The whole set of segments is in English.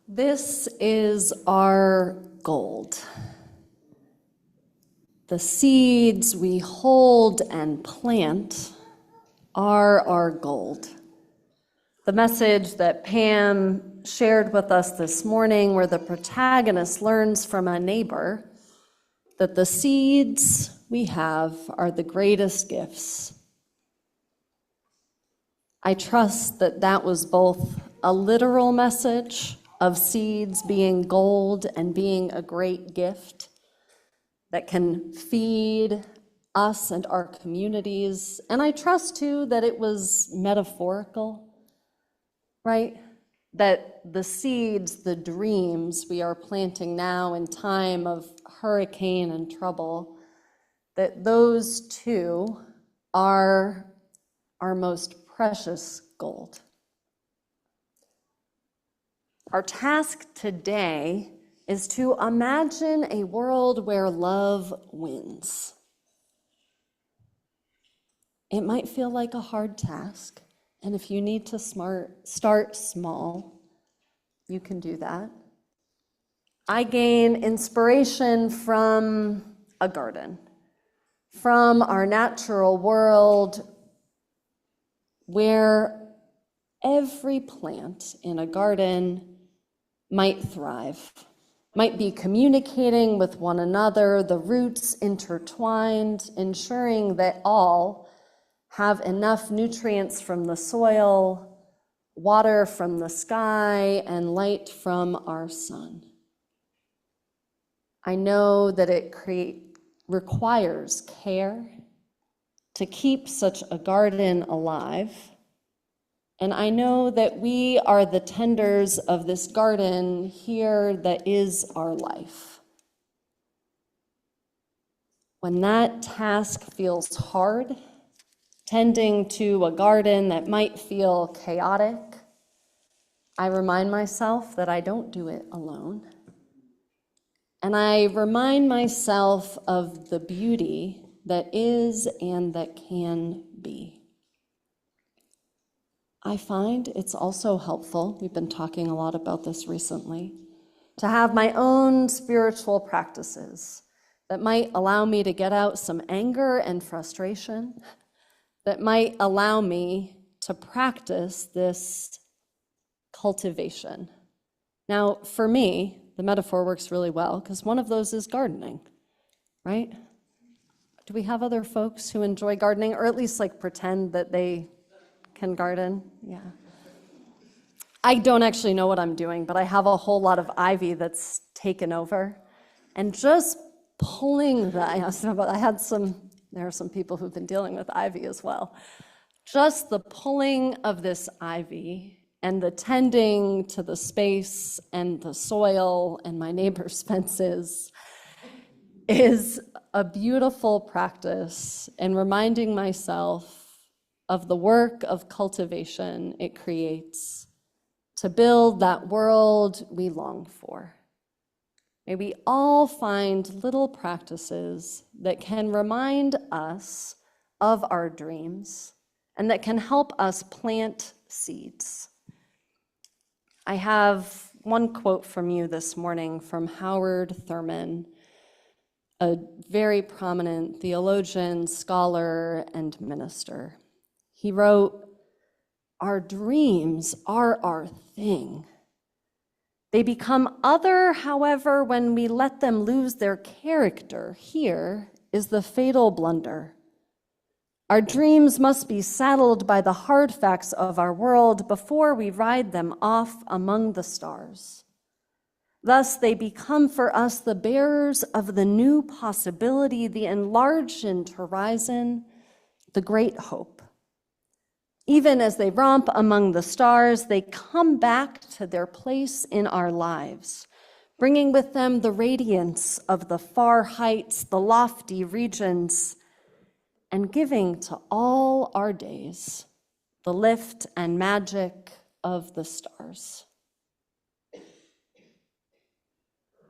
This is our gold. The seeds we hold and plant are our gold. The message that Pam shared with us this morning, where the protagonist learns from a neighbor that the seeds we have are the greatest gifts. I trust that that was both a literal message of seeds being gold and being a great gift that can feed us and our communities. And I trust too that it was metaphorical, right? That the seeds, the dreams we are planting now in time of hurricane and trouble, that those too are our most precious gold. Our task today is to imagine a world where love wins. It might feel like a hard task, and if you need to start small, you can do that. I gain inspiration from a garden, from our natural world, where every plant in a garden might thrive, might be communicating with one another, the roots intertwined, ensuring that all have enough nutrients from the soil, water from the sky, and light from our sun. I know that it requires care to keep such a garden alive. And I know that we are the tenders of this garden here that is our life. When that task feels hard, tending to a garden that might feel chaotic, I remind myself that I don't do it alone. And I remind myself of the beauty that is and that can be. I find it's also helpful, we've been talking a lot about this recently, to have my own spiritual practices that might allow me to get out some anger and frustration, that might allow me to practice this cultivation. Now, for me, the metaphor works really well because one of those is gardening, right? Do we have other folks who enjoy gardening, or at least like pretend that they can garden? Yeah. I don't actually know what I'm doing, but I have a whole lot of ivy that's taken over. And just pulling that, there are some people who've been dealing with ivy as well. Just the pulling of this ivy and the tending to the space and the soil and my neighbor's fences is a beautiful practice in reminding myself of the work of cultivation it creates to build that world we long for. May we all find little practices that can remind us of our dreams and that can help us plant seeds. I have one quote from you this morning from Howard Thurman, a very prominent theologian, scholar, and minister. He wrote, "Our dreams are our thing. They become other, however, when we let them lose their character. Here is the fatal blunder. Our dreams must be saddled by the hard facts of our world before we ride them off among the stars. Thus, they become for us the bearers of the new possibility, the enlarged horizon, the great hope. Even as they romp among the stars, they come back to their place in our lives, bringing with them the radiance of the far heights, the lofty regions, and giving to all our days the lift and magic of the stars."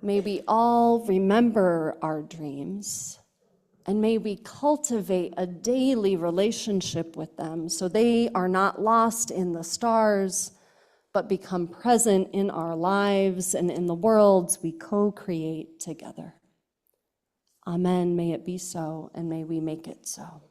May we all remember our dreams, and may we cultivate a daily relationship with them so they are not lost in the stars, but become present in our lives and in the worlds we co-create together. Amen. May it be so, and may we make it so.